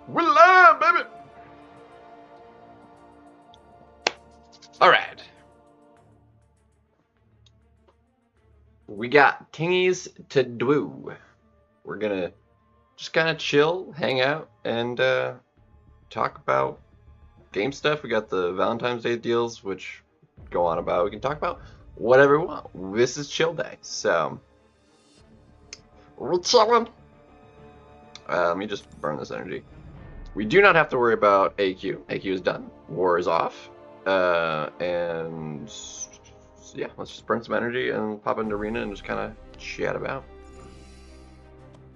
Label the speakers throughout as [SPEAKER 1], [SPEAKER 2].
[SPEAKER 1] We're live, baby! Alright. We got thingies to do. We're gonna just kind of chill, hang out, and talk about game stuff. We got the Valentine's Day deals, which go on about. We can talk about whatever we want. This is chill day, so we're chilling. Let me just burn this energy. We do not have to worry about AQ. AQ is done. War is off. And yeah, let's just burn some energy and pop into arena and just kind of chat about.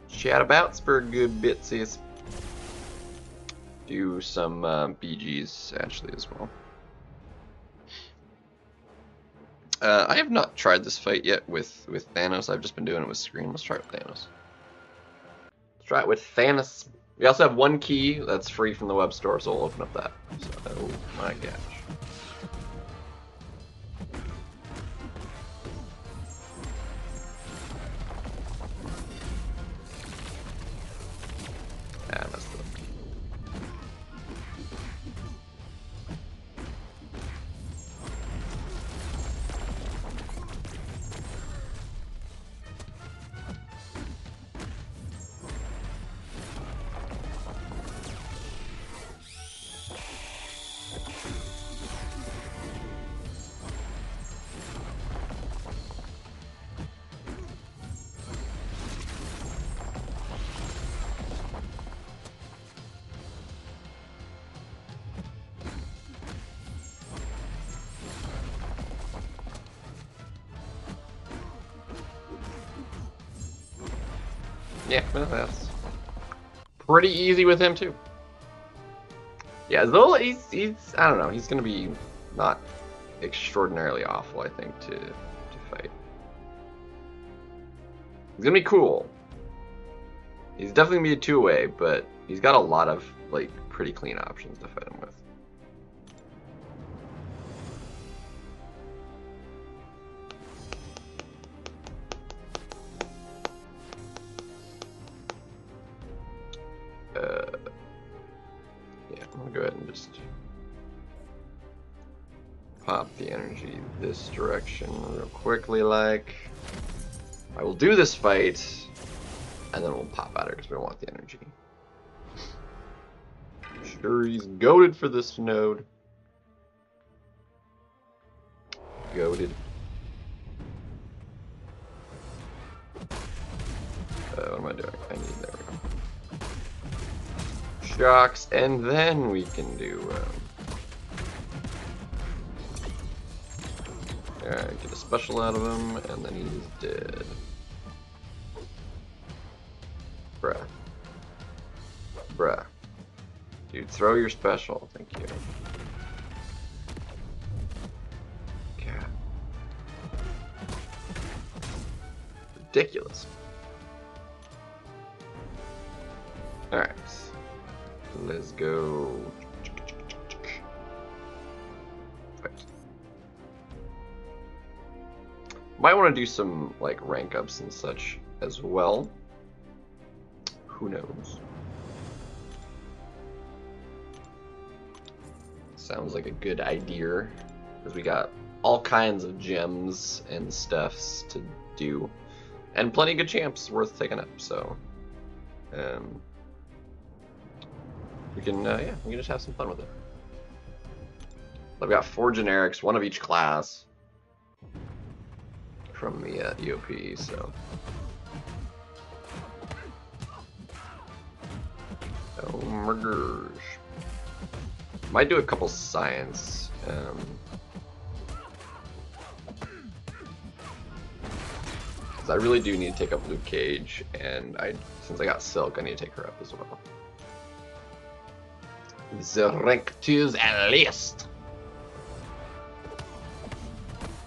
[SPEAKER 1] Chat about for a good bitsies. Do some BGs actually as well. I have not tried this fight yet with Thanos. I've just been doing it with Scream. Let's try it with Thanos. Let's try it with Thanos. We also have one key that's free from the web store, so we'll open up that. So, oh my gosh. Ah, messed up. Yeah, well, that's pretty easy with him too. Yeah, though he's I don't know, he's gonna be not extraordinarily awful, I think, to fight. He's gonna be cool. He's definitely gonna be a two-way, but he's got a lot of like pretty clean options to fight him with. Yeah, I'm gonna go ahead and just pop the energy this direction real quickly, like. I will do this fight, and then we'll pop out here because we don't want the energy. Sure, he's goated for this node. Goated. What am I doing? I need, there we go. Shocks, and then we can do. Alright, get a special out of him, and then he's dead. Bruh. Bruh. Dude, throw your special. Thank you. God. Ridiculous. Alright. Let's go. Right. Might want to do some like rank ups and such as well. Who knows? Sounds like a good idea, because we got all kinds of gems and stuffs to do, and plenty of good champs worth taking up. So, we can yeah, we can just have some fun with it. I've got 4 generics, 1 of each class from the EOP. So. Oh my gosh. Might do a couple science. Because I really do need to take up Luke Cage, and since I got Silk, I need to take her up as well. The rank 2s at least.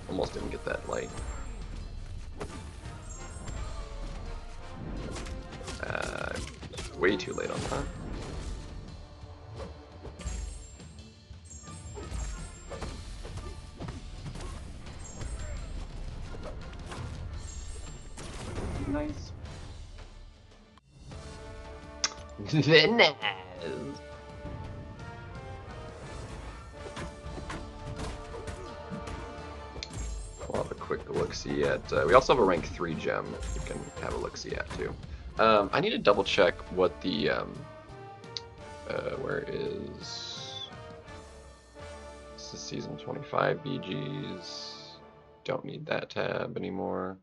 [SPEAKER 1] Almost didn't get that light. Way too late on that. Nice. Very nice. We'll have a quick look-see at... we also have a rank 3 gem you can have a look-see at, too. I need to double-check what the... where is... This is Season 25 BGs. Don't need that tab anymore.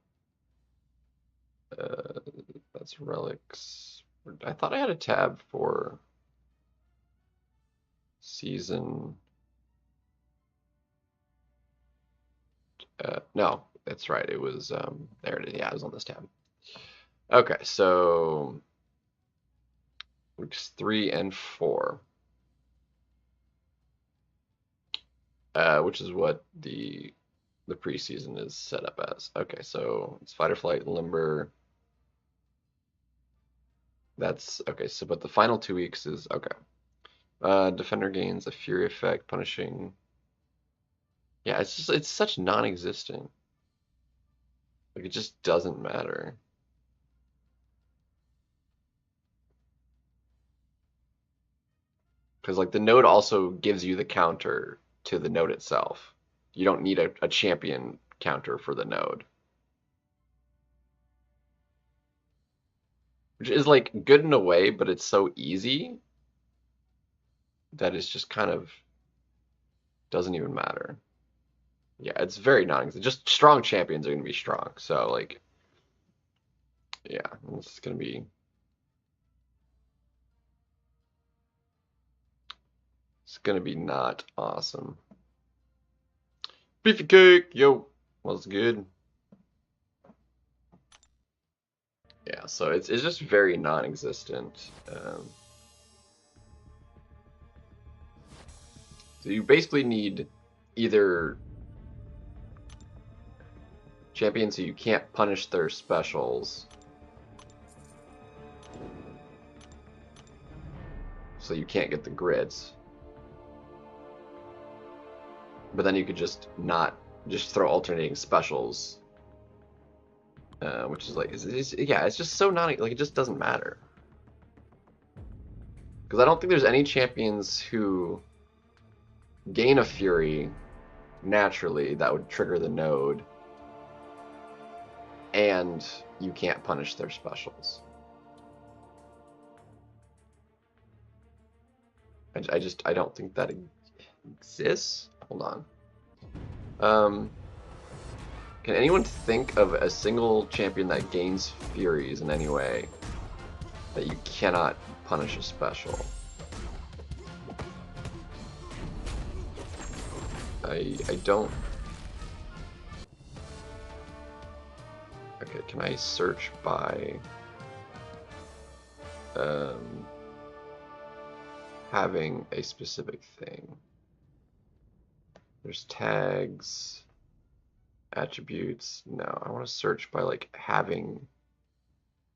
[SPEAKER 1] That's relics. I thought I had a tab for Season... no, that's right. It was, there it is. Yeah, it was on this tab. Okay, so weeks 3 and 4, which is what the preseason is set up as. Okay, so it's fight or flight, limber. That's okay. So, but the final 2 weeks is okay. Defender gains a fury effect, punishing. Yeah, it's such non-existent. Like, it just doesn't matter. Because, like, the node also gives you the counter to the node itself. You don't need a champion counter for the node. Which is, like, good in a way, but it's so easy that it's just kind of doesn't even matter. Yeah, it's very non-existent. Just strong champions are going to be strong. So, like, yeah, it's going to be... It's going to be not awesome. Beefy cake! Yo! What's good? Yeah, so it's just very non-existent. So you basically need either champions who you can't punish their specials, so you can't get the grids. But then you could just throw alternating specials, which is like, yeah, it's just so like, it just doesn't matter. Because I don't think there's any champions who gain a fury naturally that would trigger the node, and you can't punish their specials. I don't think that exists. Hold on. Can anyone think of a single champion that gains furies in any way that you cannot punish a special? I don't. Okay, can I search by having a specific thing? There's tags, attributes. No, I want to search by like having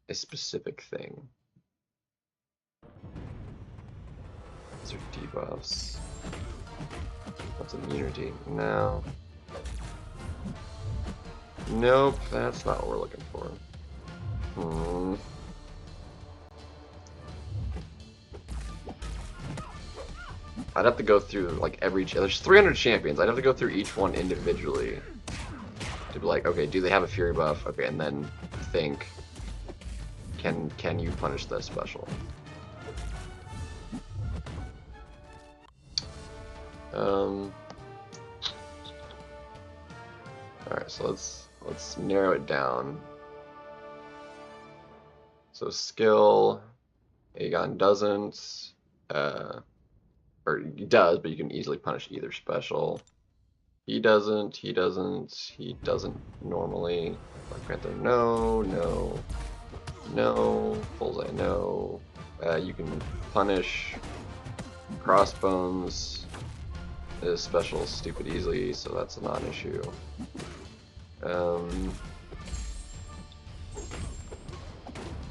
[SPEAKER 1] a specific thing. These are debuffs. What's immunity? No. Nope, that's not what we're looking for. I'd have to go through like there's 300 champions. I'd have to go through each one individually to be like, okay, do they have a fury buff? Okay, and then think, can you punish that special? Alright, so let's narrow it down. So skill, Aegon doesn't, or he does, but you can easily punish either special. He doesn't normally. Black Panther, no. Bullseye, no. You can punish Crossbones. His special is stupid easily, so that's a non-issue.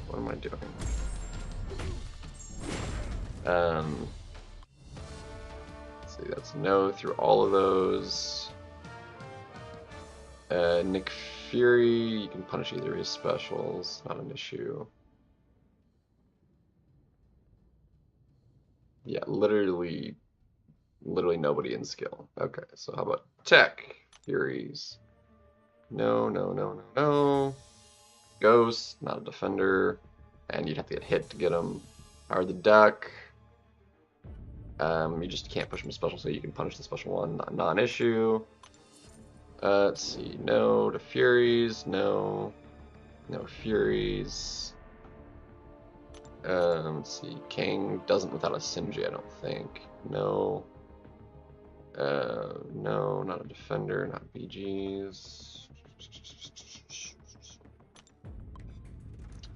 [SPEAKER 1] What am I doing? Let's see, that's no through all of those. Nick Fury, you can punish either of his specials, not an issue. Yeah, literally nobody in skill. Okay, so how about tech? Furies. No, no, no, no, no. Ghost, not a defender. And you'd have to get hit to get him. Howard the Duck. You just can't push him special, so you can punish the special one. Non-issue. Let's see. No to Furies. No. No Furies. Let's see. King doesn't without a Simji, I don't think. No. No, not a defender, not BGs.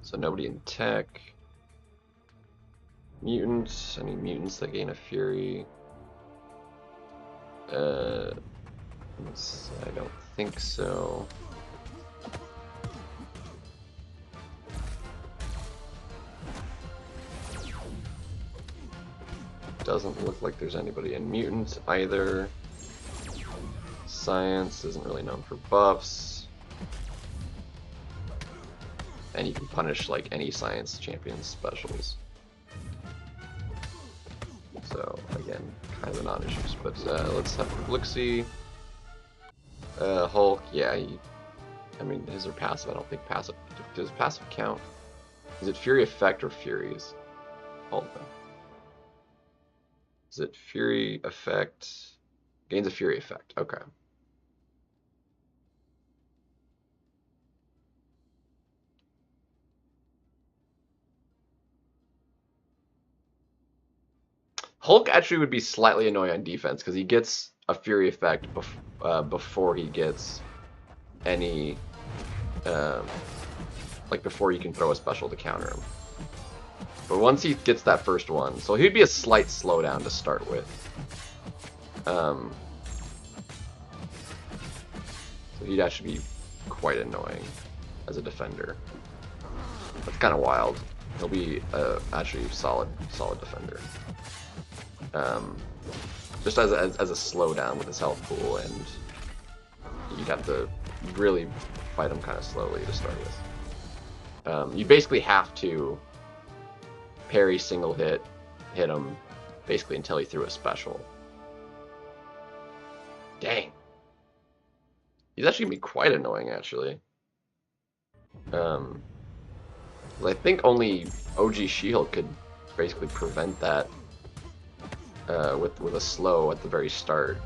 [SPEAKER 1] So nobody in tech. Mutants. Any mutants that gain a fury? I don't think so. Doesn't look like there's anybody in mutants either. Science isn't really known for buffs. And you can punish like any science champion specials. So again, kind of a non-issues, but let's have a look-see. Hulk, yeah, I mean, his are passive. I don't think passive. Does passive count? Is it Fury Effect or Furies? Hold on. Is it Fury Effect? Gains a Fury Effect. Okay. Hulk actually would be slightly annoying on defense because he gets a Fury Effect before he gets any, like before you can throw a special to counter him. But once he gets that first one, so he'd be a slight slowdown to start with. So he'd actually be quite annoying as a defender. That's kind of wild. He'll be actually solid defender. Just as a slowdown with his health pool, and you'd have to really fight him kind of slowly to start with. You basically have to parry single hit him basically until he threw a special. Dang. He's actually gonna be quite annoying actually. I think only OG She-Hulk could basically prevent that with a slow at the very start.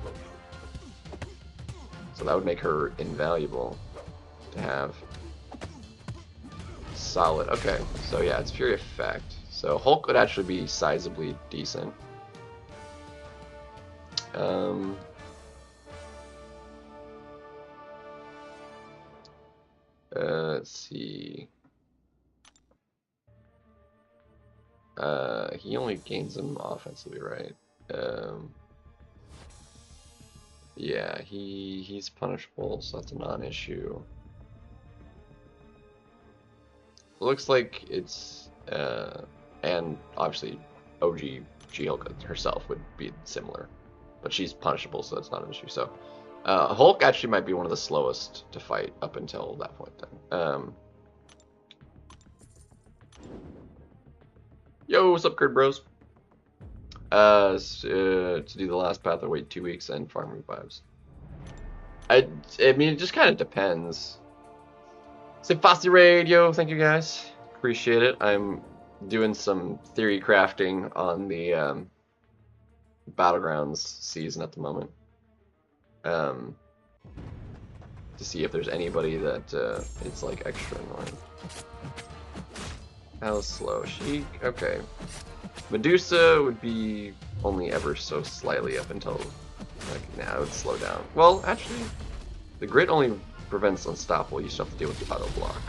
[SPEAKER 1] So that would make her invaluable to have. Solid. Okay, so yeah, it's Fury Effect. So Hulk would actually be sizably decent. Let's see. He only gains them offensively, right? Yeah, he's punishable, so that's a non-issue. Looks like it's and obviously OG She-Hulk herself would be similar, but she's punishable, so that's not an issue. So Hulk actually might be one of the slowest to fight up until that point then. Yo, what's up, Kurt Bros? To do the last path, I wait 2 weeks and farm revives. I mean, it just kind of depends. Say Fossy Radio, thank you guys. Appreciate it. I'm doing some theory crafting on the Battlegrounds season at the moment. To see if there's anybody that it's like extra annoying. How slow? Sheik? Okay. Medusa would be only ever so slightly up until, like, now it would slow down. Well, actually, the grid only prevents unstoppable. You still have to deal with the auto block.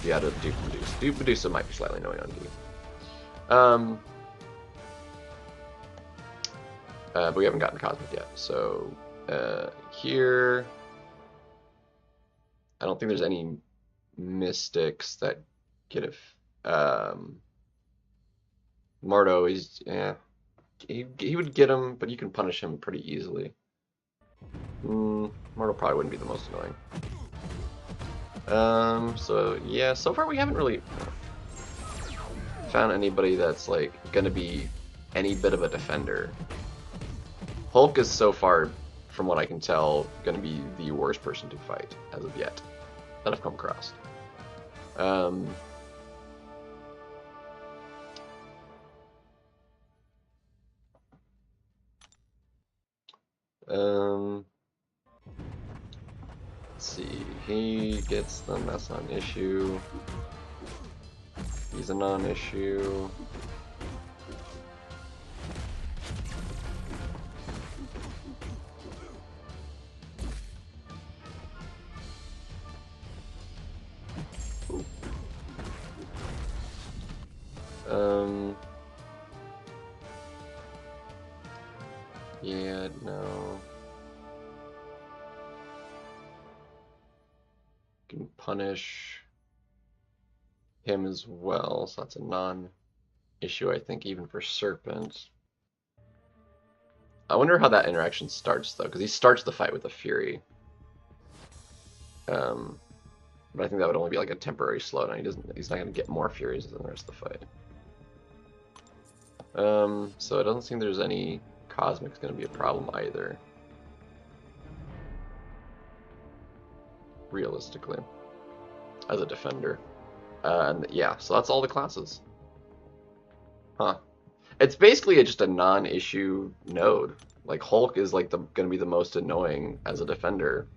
[SPEAKER 1] You gotta do Medusa. Medusa might be slightly annoying on you. But we haven't gotten Cosmic yet. So, here, I don't think there's any mystics that get a Mardo is, yeah, he would get him, but you can punish him pretty easily. Mardo probably wouldn't be the most annoying. So yeah, so far we haven't really found anybody that's like gonna be any bit of a defender. Hulk is so far, from what I can tell, going to be the worst person to fight as of yet that I've come across. Let's see. He gets them. That's not an issue. He's a non-issue. Yeah, no. Can punish him as well, so that's a non-issue, I think, even for Serpent. I wonder how that interaction starts, though, because he starts the fight with a Fury. But I think that would only be like a temporary slowdown. He's not going to get more Furies than the rest of the fight. So it doesn't seem there's any Cosmic's going to be a problem either. Realistically. As a defender. And yeah, so that's all the classes. Huh. It's basically just a non-issue node. Like, Hulk is like going to be the most annoying as a defender.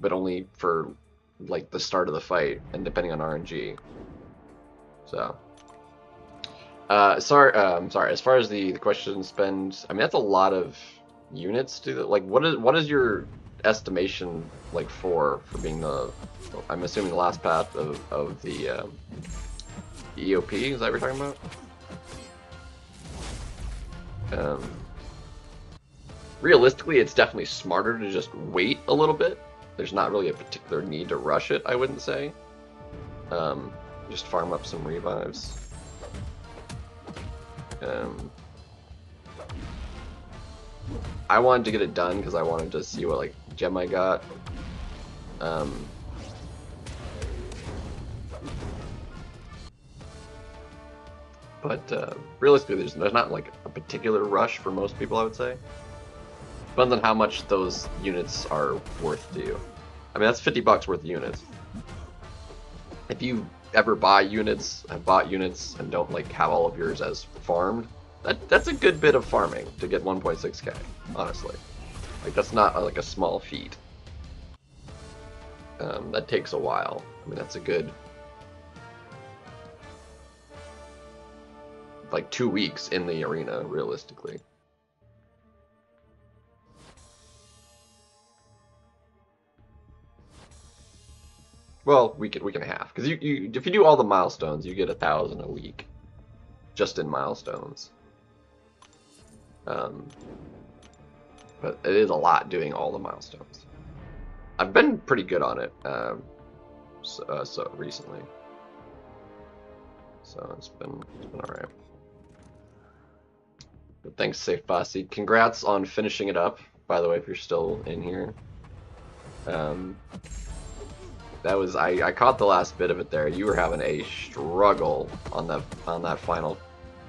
[SPEAKER 1] But only for like the start of the fight and depending on RNG. So... sorry, as far as the question spend, I mean, that's a lot of units to the, like, what is your estimation, like, for being the, I'm assuming the last path of the EOP, is that what you're talking about? Realistically, it's definitely smarter to just wait a little bit. There's not really a particular need to rush it, I wouldn't say. Just farm up some revives. I wanted to get it done because I wanted to see what like gem I got. But realistically, there's not like a particular rush for most people, I would say. Depends on how much those units are worth to you. I mean, that's $50 worth of units. If you ever buy units, have bought units, and don't like have all of yours as farmed, that's a good bit of farming to get 1.6k, honestly. Like, that's not like a small feat. That takes a while. I mean, that's a good like 2 weeks in the arena, realistically. Well, week and a half, because you if you do all the milestones, you get 1,000 a week, just in milestones. But it is a lot doing all the milestones. I've been pretty good on it, so recently. So it's been alright. But thanks, Safe Bossy. Congrats on finishing it up, by the way, if you're still in here. That was I caught the last bit of it there. You were having a struggle on that final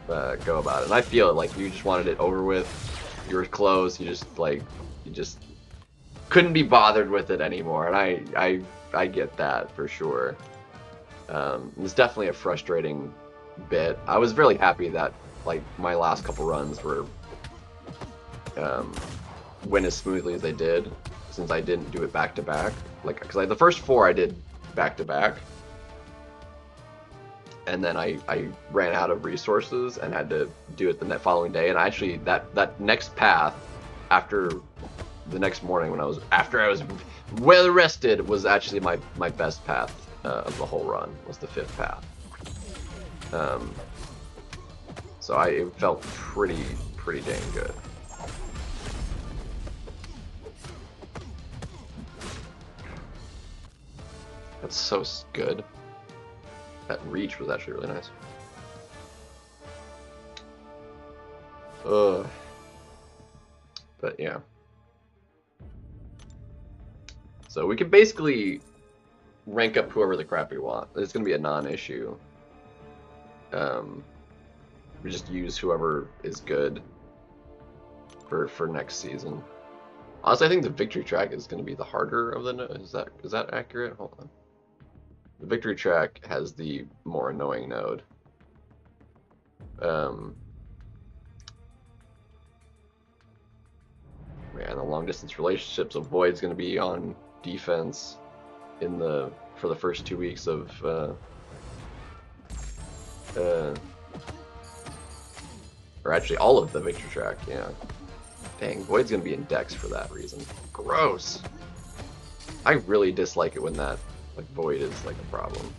[SPEAKER 1] go about it, and I feel it. Like, you just wanted it over with. You were close. You just couldn't be bothered with it anymore, and I get that for sure. It's definitely a frustrating bit. I was really happy that like my last couple runs were went as smoothly as they did, since I didn't do it back to back. Like, because the first 4 I did back to back, and then I ran out of resources and had to do it the following day. And actually, that next path, after the next morning when after I was well rested, was actually my best path of the whole run. Was the 5th path. So it felt pretty dang good. That's so good. That reach was actually really nice. But yeah. So we can basically rank up whoever the crap we want. It's gonna be a non-issue. We just use whoever is good for next season. Honestly, I think the victory track is going to be the harder of the. Is that accurate? Hold on. The victory track has the more annoying node. Man, the long distance relationships. So Void's going to be on defense for the first 2 weeks of or actually all of the victory track. Yeah. Dang, Void's going to be in Dex for that reason. Gross. I really dislike it when that Void is like a problem.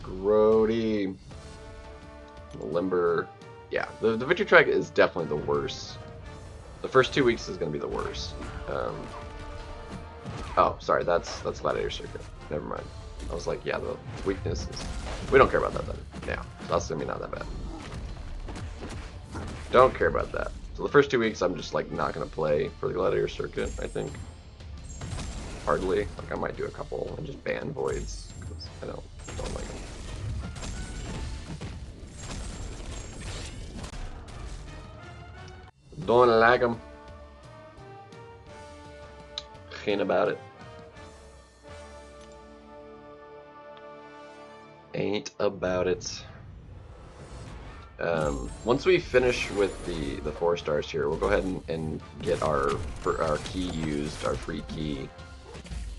[SPEAKER 1] Grody. Limber. Yeah, the victory track is definitely the worst. The first 2 weeks is going to be the worst. Oh, sorry, that's Gladiator Circuit. Never mind. I was like, yeah, the weakness is... We don't care about that then. Yeah, so that's going to be not that bad. Don't care about that. So the first 2 weeks, I'm just like not going to play for the Gladiator Circuit, I think. Hardly. Like, I might do a couple and just ban Voids, because I don't like them. Don't like them. Ain't about it. Ain't about it. Once we finish with the 4 stars here, we'll go ahead and get our key used, our free key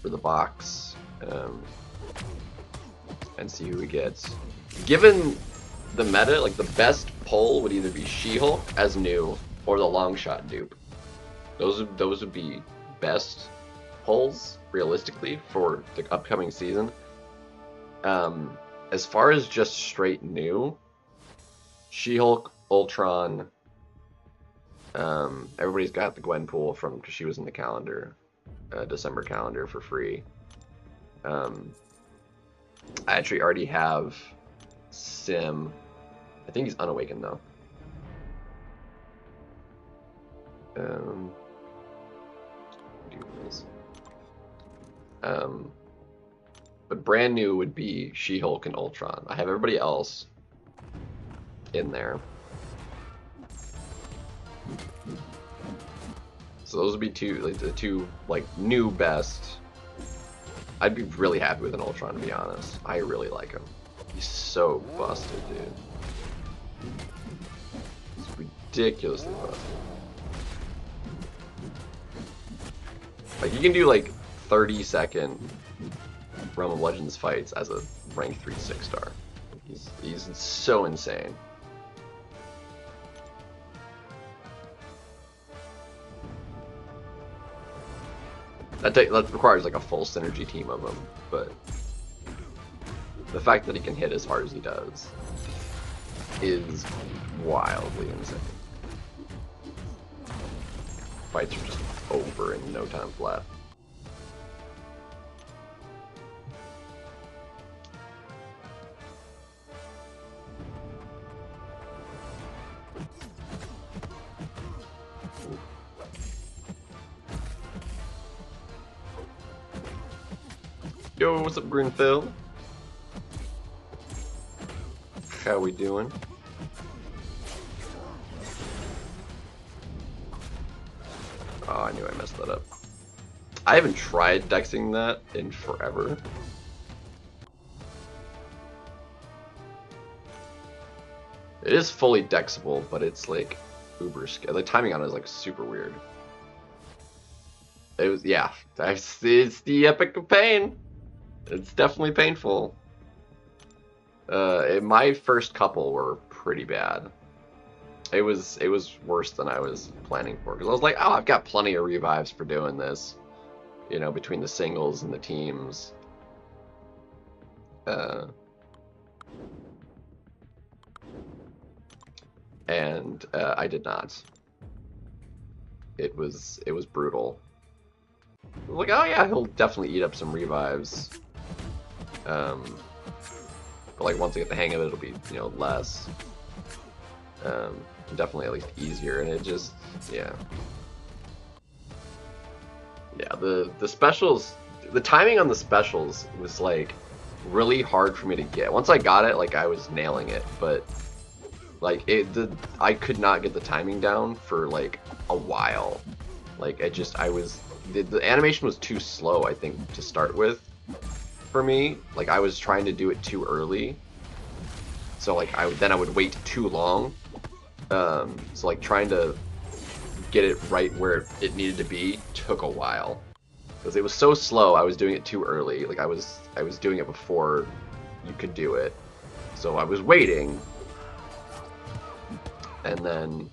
[SPEAKER 1] for the box, and see who we get. Given the meta, like the best pull would either be She-Hulk as new or the long shot dupe. Those would be best pulls realistically for the upcoming season. As far as just straight new, She-Hulk, Ultron. Everybody's got the Gwenpool because she was in the calendar, December calendar for free. I actually already have Sim. I think he's unawakened though. But brand new would be She-Hulk and Ultron. I have everybody else in there. So those would be the two new best. I'd be really happy with an Ultron, to be honest. I really like him. He's so busted, dude. He's ridiculously busted. Like, you can do like 30-second Realm of Legends fights as a rank 3 6-star. He's so insane. That requires like a full synergy team of them, but the fact that he can hit as hard as he does is wildly insane. Fights are just over in no time flat. Yo, what's up, Greenfield? How we doing? Oh, I knew I messed that up. I haven't tried dexing that in forever. It is fully dexable, but it's like uber scale. The timing on it is like super weird. It was, yeah, it's the epic of pain. It's definitely painful. My first couple were pretty bad. It was worse than I was planning for, because I was like, oh, I've got plenty of revives for doing this, you know, between the singles and the teams. And I did not. It was brutal. I was like, oh yeah, he'll definitely eat up some revives. But like once I get the hang of it, it'll be, you know, less. Definitely at least easier, and it just, yeah. Yeah, the specials, the timing on the specials was like really hard for me to get. Once I got it, like I was nailing it, but like I could not get the timing down for like a while. Like the animation was too slow, I think, to start with for me. Like I was trying to do it too early, so like I would wait too long. So like trying to get it right where it needed to be took a while because it was so slow. I was doing it too early. Like I was doing it before you could do it, so I was waiting, and then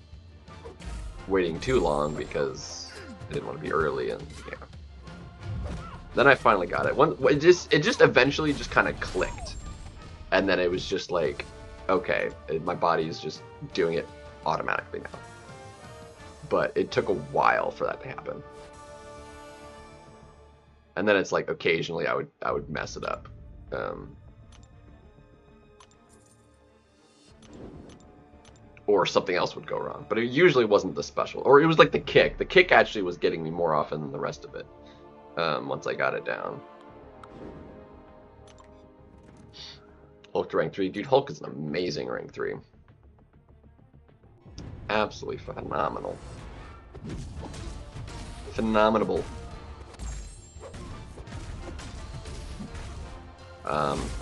[SPEAKER 1] waiting too long because I didn't want to be early, and yeah. Then I finally got it. It just eventually just kind of clicked, and then it was just like, okay, my body's just doing it automatically now. But it took a while for that to happen. And then it's like occasionally I would mess it up. Or something else would go wrong. But it usually wasn't the special. Or it was like the kick. The kick actually was getting me more often than the rest of it. Once I got it down. Hulk to rank 3. Dude, Hulk is an amazing rank 3. Absolutely phenomenal. Phenomenal.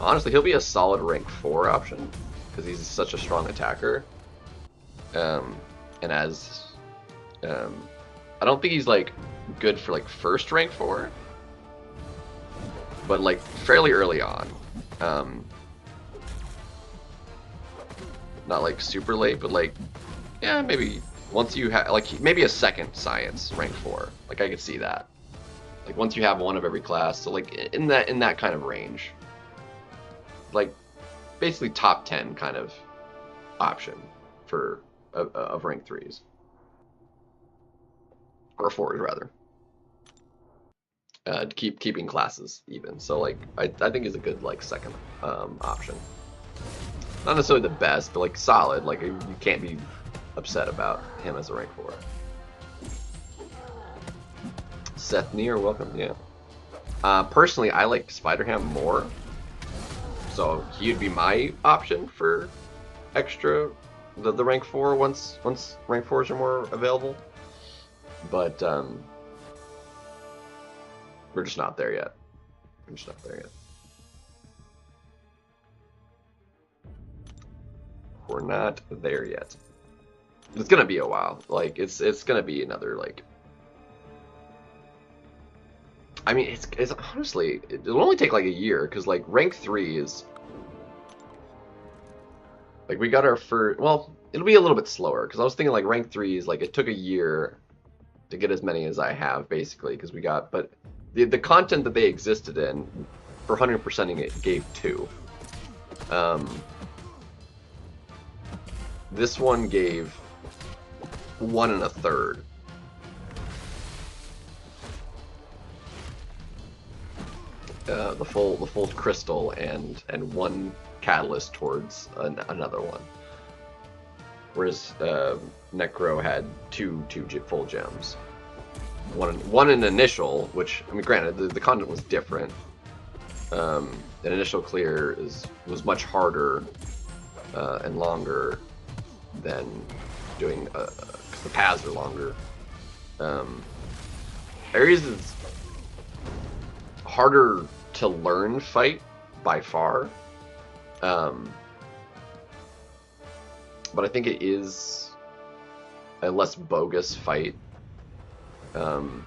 [SPEAKER 1] Honestly, he'll be a solid rank 4 option because he's such a strong attacker. And as I don't think he's like good for like first rank 4, but like fairly early on. Not like super late, but like yeah, maybe once you have like maybe a second science rank 4. Like I could see that. Like once you have one of every class, so like in that kind of range. Like basically top 10 kind of option for of rank 3s or 4s rather. Keeping classes even. So like I think is a good like second option. Not necessarily the best, but like solid. Like you can't be upset about him as a rank 4. Seth Neer, welcome. Yeah. Personally, I like Spider-Ham more, so he'd be my option for extra the rank 4 once rank 4s are more available. But we're just not there yet. We're just not there yet. We're not there yet. It's gonna be a while. Like it's gonna be another like. I mean, it's honestly it'll only take like a year because like rank 3 is like we got our first. Well, it'll be a little bit slower because I was thinking like rank 3 is like it took a year to get as many as I have basically because we got but the content that they existed in for 100%ing it gave 2. This one gave 1 1/3. The full crystal and 1 catalyst towards another one. Whereas Necro had 2 full gems. One in initial, which I mean, granted the content was different. An initial clear was much harder and longer than doing because the paths are longer. Ares is harder to learn fight by far, but I think it is a less bogus fight than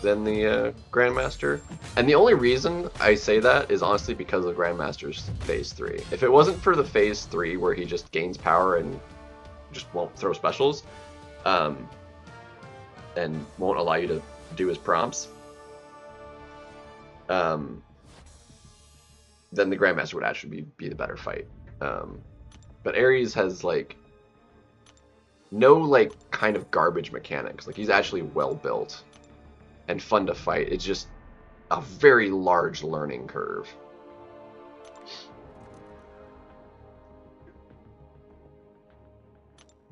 [SPEAKER 1] the Grandmaster. And the only reason I say that is honestly because of Grandmaster's Phase 3. If it wasn't for the Phase 3 where he just gains power and just won't throw specials, and won't allow you to do his prompts, then the Grandmaster would actually be the better fight. But Ares has like no like kind of garbage mechanics. Like he's actually well built and fun to fight. It's just a very large learning curve.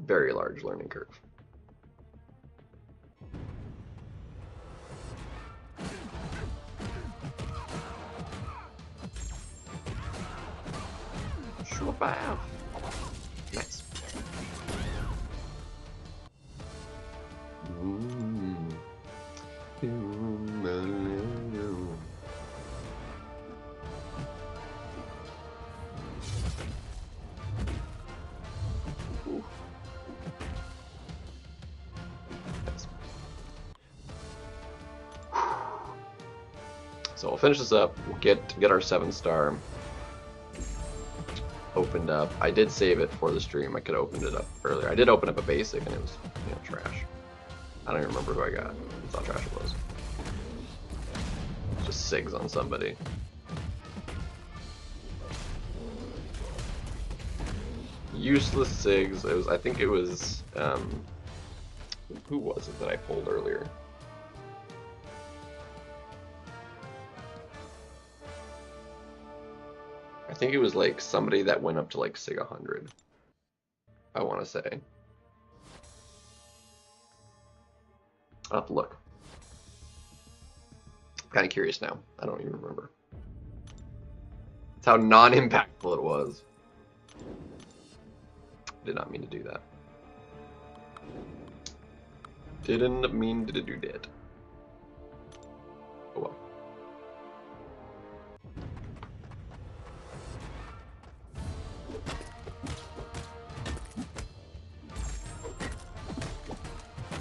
[SPEAKER 1] Very large learning curve. 5. Nice. So we'll finish this up. We'll get our 7-star opened up. I did save it for the stream. I could have opened it up earlier. I did open up a basic and it was, you know, trash. I don't even remember who I got. That's how trash it was. Just SIGs on somebody. Useless SIGs. It was, I think it was, who was it that I pulled earlier? I think it was like somebody that went up to like SIG 100. I want to say. I'll have to look. I'm kind of curious now. I don't even remember. That's how non-impactful it was. Did not mean to do that. Didn't mean to do that. Oh well.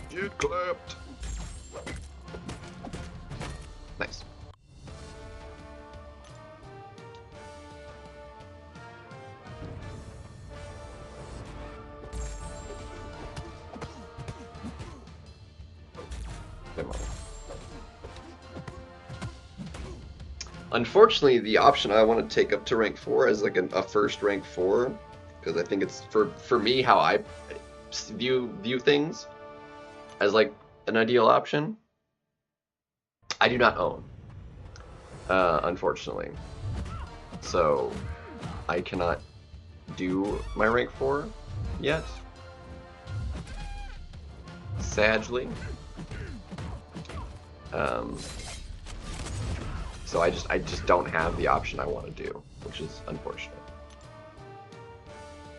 [SPEAKER 1] Get clapped. Nice. Come on. Unfortunately, the option I want to take up to rank 4 is like a first rank 4, because I think it's for me how I view things as like an ideal option. I do not own, unfortunately, so I cannot do my rank 4 yet, sadly. So I just don't have the option I want to do, which is unfortunate.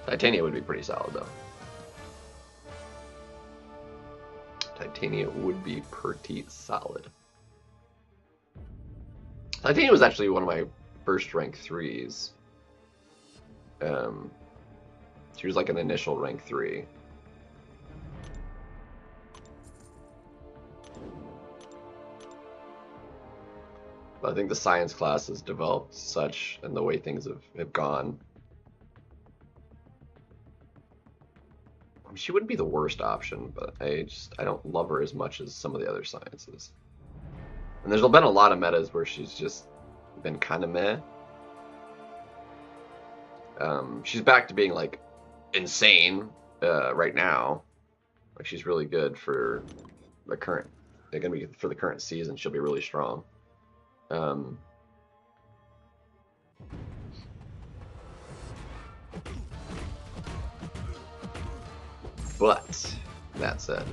[SPEAKER 1] Titania would be pretty solid though. Titania would be pretty solid. Titania was actually one of my first rank 3s. She was like an initial rank 3. But I think the science class has developed such, and the way things have gone. I mean, she wouldn't be the worst option, but I don't love her as much as some of the other sciences. And there's been a lot of metas where she's just been kind of meh. She's back to being like insane right now. Like she's really good for the current. They're gonna be for the current season. She'll be really strong. But that said,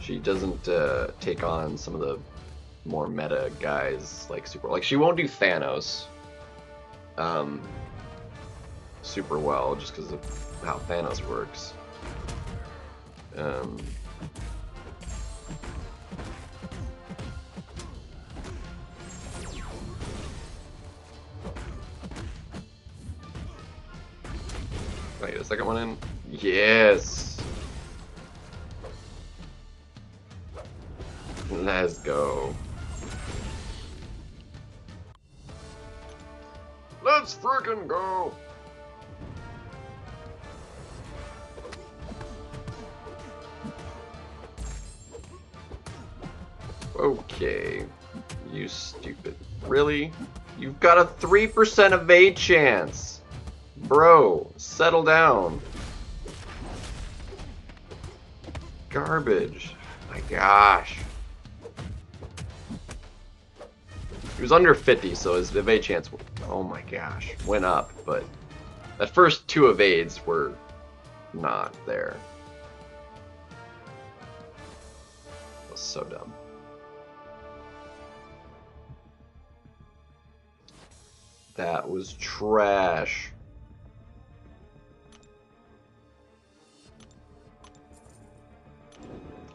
[SPEAKER 1] she doesn't take on some of the more meta guys like she won't do Thanos super well just because of how Thanos works. Wait, a second one in? Yes! Let's go. Let's freaking go! Okay, you stupid. Really? You've got a 3% evade chance! Bro, settle down. Garbage. My gosh. He was under 50, so his evade chance, oh my gosh, went up, but that first 2 evades were not there. That was so dumb. That was trash.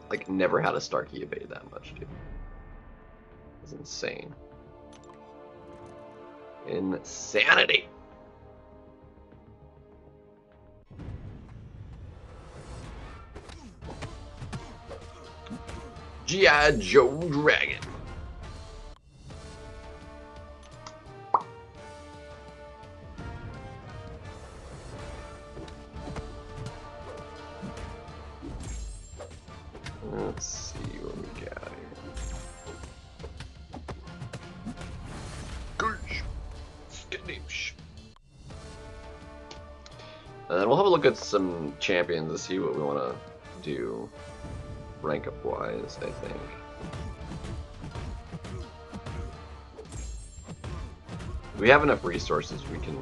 [SPEAKER 1] Like, never had a Starkey evade that much, dude. It's insane. Insanity. G.I. Joe Dragon. Let's see what we got here. Goosh. Skadoosh. And then we'll have a look at some champions to see what we want to do rank up wise, I think. We have enough resources, we can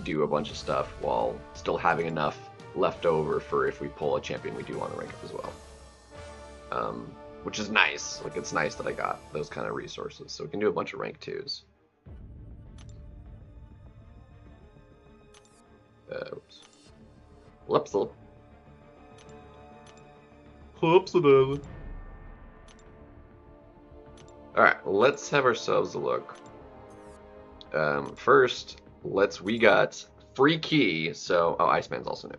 [SPEAKER 1] do a bunch of stuff while still having enough left over for if we pull a champion we do want to rank up as well. Which is nice. Like, it's nice that I got those kind of resources, so we can do a bunch of rank 2s. Oops. Whoopsie. Whoopsie. Alright, let's have ourselves a look. First, we got free key, so, oh, Iceman's also new.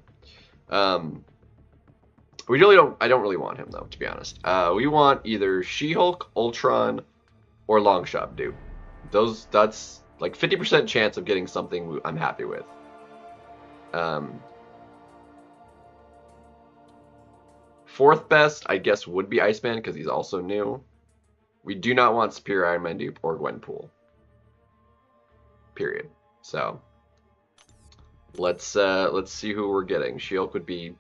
[SPEAKER 1] I don't really want him though, to be honest. We want either She-Hulk, Ultron, or Longshot dude. That's like 50% chance of getting something I'm happy with. Fourth best, I guess, would be Iceman because he's also new. We do not want Superior Iron Man dupe or Gwenpool. Period. So let's see who we're getting. She-Hulk would be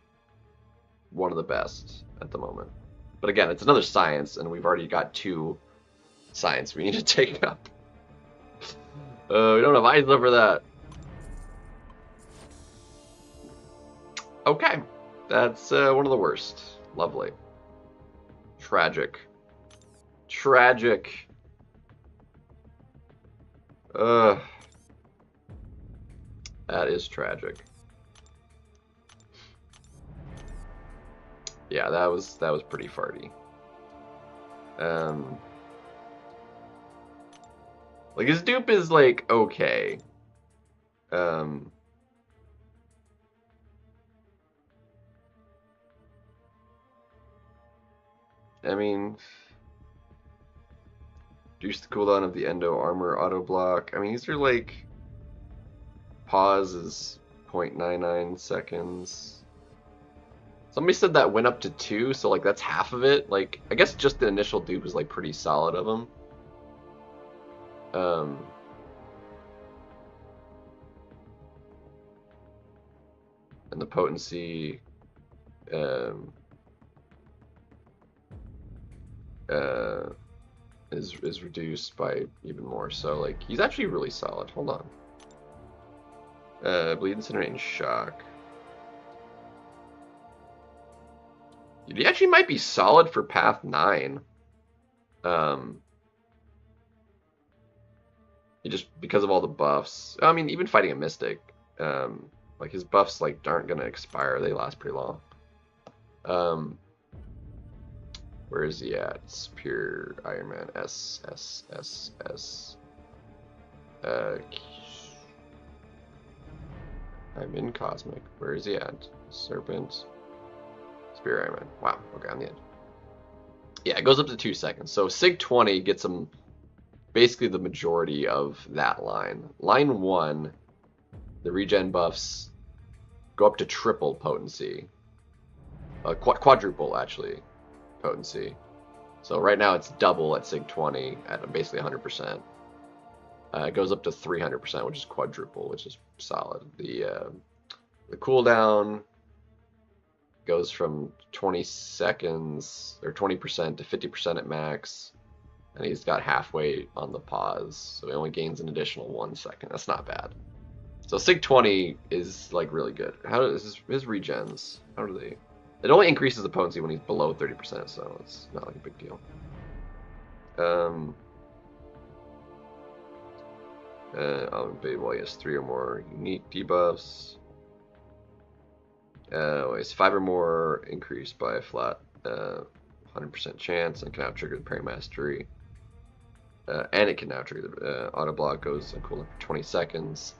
[SPEAKER 1] one of the best at the moment. But again, it's another science, and we've already got 2 science we need to take up. We don't have Isla for that. Okay. That's one of the worst. Lovely. Tragic. Tragic. That is tragic. Yeah, that was pretty farty. Like, his dupe is like okay. I mean, reduce the cooldown of the Endo armor auto block. I mean, these are like, pause is 0.99 seconds. Somebody said that went up to 2, so like that's half of it. Like, I guess just the initial dupe was like pretty solid of him. And the potency is reduced by even more. So like he's actually really solid. Hold on. Bleed, Incinerate, and Shock. He actually might be solid for Path 9. He just, because of all the buffs. I mean, even fighting a Mystic, like his buffs like aren't gonna expire. They last pretty long. Where is he at? It's pure Iron Man. S. I'm in Cosmic. Where is he at? Serpent. Spear Iron Man. Wow. Okay, on the end. Yeah, it goes up to 2 seconds. So Sig 20 gets him basically the majority of that line. Line 1, the regen buffs go up to triple potency. Quadruple, actually, potency. So right now it's double at Sig 20 at basically 100%. It goes up to 300%, which is quadruple, which is solid. The cooldown goes from 20 seconds or 20% to 50% at max, and he's got halfway on the pause, so he only gains an additional 1 second. That's not bad. So Sig 20 is like really good. How does his regens? How do they? It only increases the potency when he's below 30%, so it's not like a big deal. Well, he has 3 or more unique debuffs. It's 5 or more increased by a flat 100% chance and can now trigger the parry mastery. And it can now trigger the auto block goes on cooldown for 20 seconds.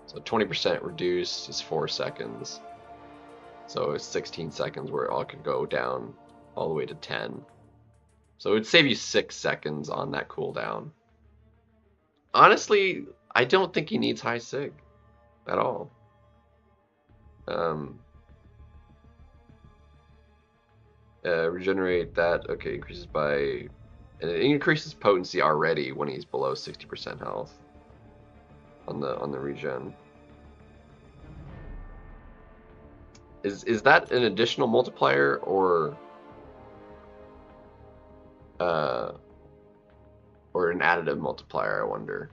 [SPEAKER 1] So 20% reduced is 4 seconds. So it's 16 seconds where it all could go down all the way to 10. So it would save you 6 seconds on that cooldown. Honestly, I don't think he needs high sig at all. Regenerate that. Okay, increases by... And it increases potency already when he's below 60% health on the regen. Is that an additional multiplier or an additive multiplier, I wonder?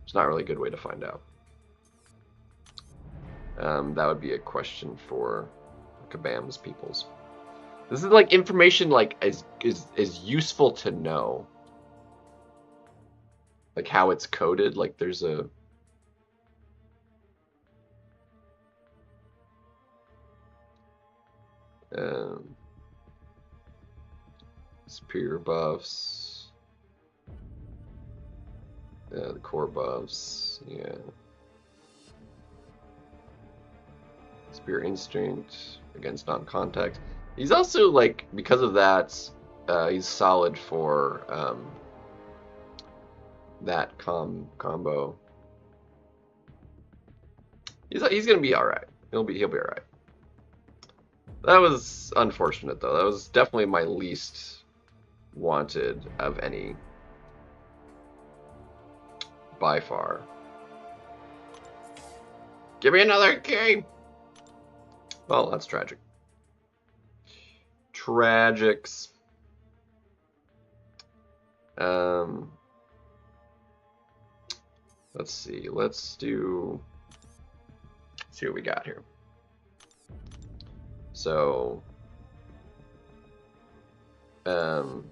[SPEAKER 1] It's not really a good way to find out. That would be a question for Kabam's peoples. This is like information like is useful to know. Like how it's coded, like there's a superior buffs, the core buffs, yeah. Spear instinct against non-contact. He's also like, because of that, he's solid for that combo. He's gonna be all right. He'll be all right. That was unfortunate though. That was definitely my least wanted of any, by far. Give me another game. Well, that's tragic. Tragics. Let's see. Let's see what we got here. So, so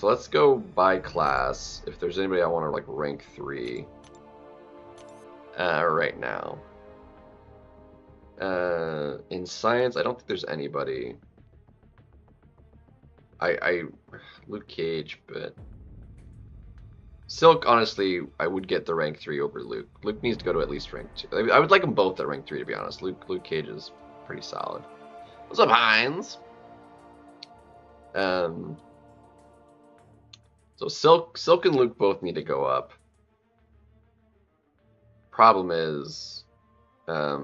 [SPEAKER 1] let's go by class. If there's anybody I want to like rank 3 right now. In science, I don't think there's anybody. Luke Cage, but Silk, honestly, I would get the rank 3 over Luke. Luke needs to go to at least rank 2. I would like them both at rank 3, to be honest. Luke Cage is pretty solid. What's up, Hines? So Silk and Luke both need to go up. Problem is, I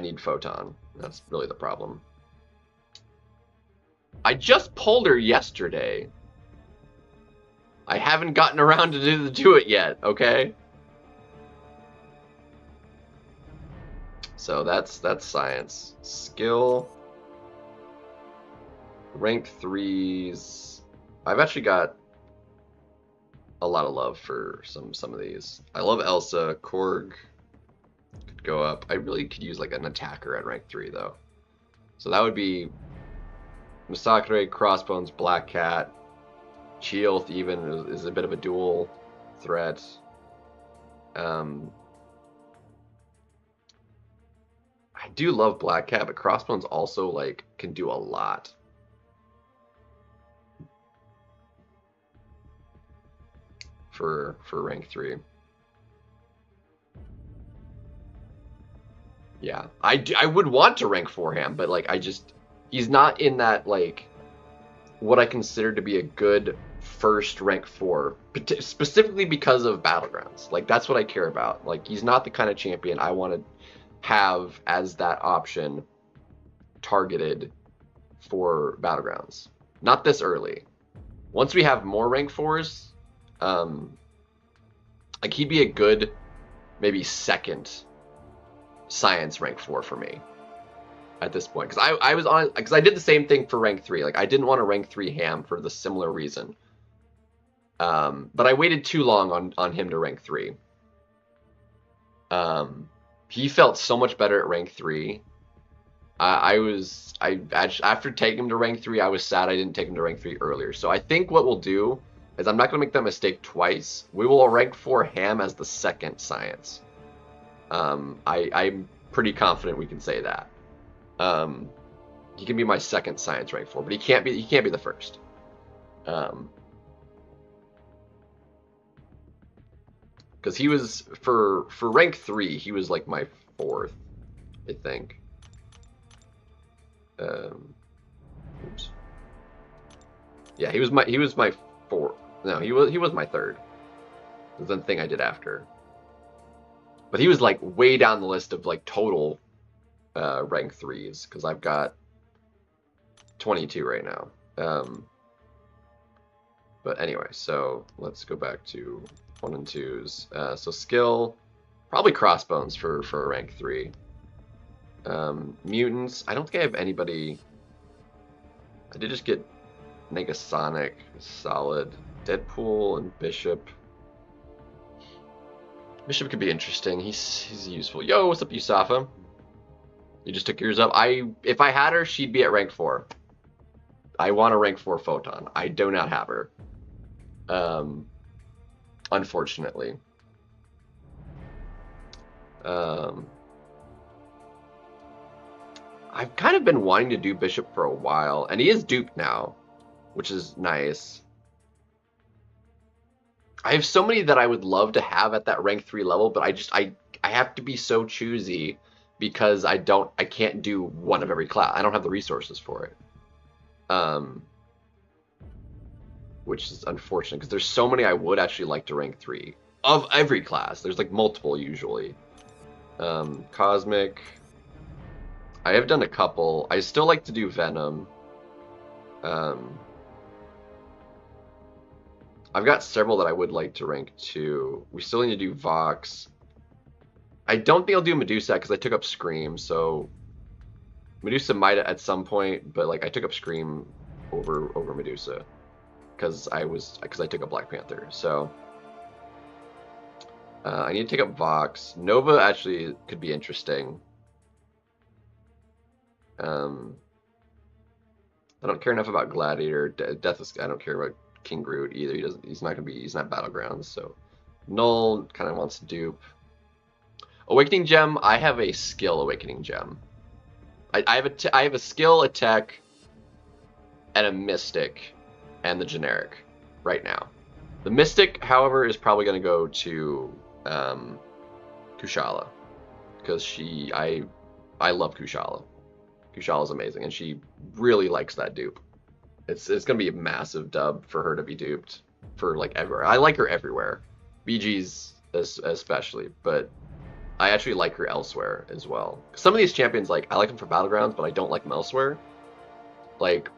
[SPEAKER 1] need Photon. That's really the problem. I just pulled her yesterday. I haven't gotten around to do it yet, okay? So that's science. Skill. Rank 3s. I've actually got a lot of love for some of these. I love Elsa. Korg could go up. I really could use like an attacker at rank 3 though. So that would be Masakre, Crossbones, Black Cat. Shield even is a bit of a dual threat. I do love Black Cat, but Crossbones also like can do a lot. For rank 3. Yeah, I would want to rank 4 him, but like he's not in that like what I consider to be a good first rank 4, specifically because of Battlegrounds. Like that's what I care about. Like he's not the kind of champion I want to have as that option targeted for Battlegrounds. Not this early. Once we have more rank 4s, like he'd be a good maybe second science rank 4 for me at this point, because I was on, because I did the same thing for rank 3. Like I didn't want to rank 3 Ham for the similar reason, but I waited too long on him to rank 3. He felt so much better at rank 3 After taking him to rank 3, I was sad I didn't take him to rank 3 earlier. So I think what we'll do is I'm not going to make that mistake twice. We will rank 4 Ham as the second science. I'm pretty confident we can say that. He can be my second science rank 4, but he can't be the first. Because he was for rank 3, he was like my 4th, I think. Oops. Yeah, he was my 4th. No, he was my 3rd. It was the thing I did after. But he was like way down the list of like total rank 3s, because I've got 22 right now. But anyway, so let's go back to 1 and 2s. So skill, probably crossbones for rank 3. Mutants, I don't think I have anybody. I did just get Negasonic, solid. Deadpool and Bishop. Bishop could be interesting. He's useful. Yo, what's up, Yusafa? You just took yours up. If I had her, she'd be at rank 4. I want a rank 4 Photon. I do not have her. Unfortunately. I've kind of been wanting to do Bishop for a while, and he is duped now, which is nice. I have so many that I would love to have at that rank 3 level, but I have to be so choosy because I can't do one of every class. I don't have the resources for it. Which is unfortunate because there's so many I would actually like to rank 3 of every class. There's like multiple usually. Cosmic. I have done a couple. I still like to do Venom. I've got several that I would like to rank 2. We still need to do Vox. I don't think I'll do Medusa because I took up Scream, so Medusa might at some point, but like I took up Scream over Medusa because I took up Black Panther. So I need to take up Vox. Nova actually could be interesting. I don't care enough about Gladiator. Death is, I don't care about King Groot either. He's not Battlegrounds. So Null kind of wants to dupe. Awakening Gem. I have a skill Awakening Gem. I have a skill, a tech, and a mystic, and the generic right now. The mystic, however, is probably going to go to Kushala because I love Kushala. Kushala's amazing, and she really likes that dupe. It's gonna be a massive dub for her to be duped for like everywhere. I like her everywhere, BG's especially, but I actually like her elsewhere as well. Some of these champions, like I like them for Battlegrounds, but I don't like them elsewhere. Like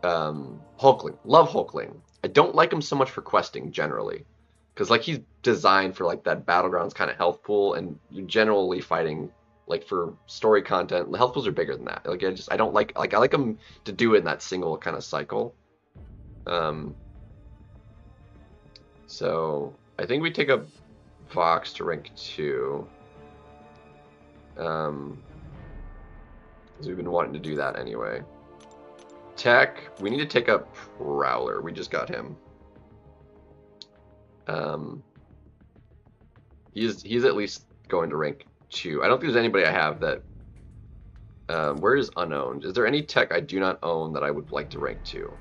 [SPEAKER 1] Hulkling, love Hulkling. I don't like him so much for questing generally, because like he's designed for like that Battlegrounds kind of health pool, and you're generally fighting. Like for story content, the health pools are bigger than that. Like I don't like I like them to do it in that single kind of cycle. So I think we take a Vox to rank 2. Because we've been wanting to do that anyway. Tech, we need to take up Prowler. We just got him. He's at least going to rank 2. I don't think there's anybody I have that. Where is unowned? Is there any tech I do not own that I would like to rank 2?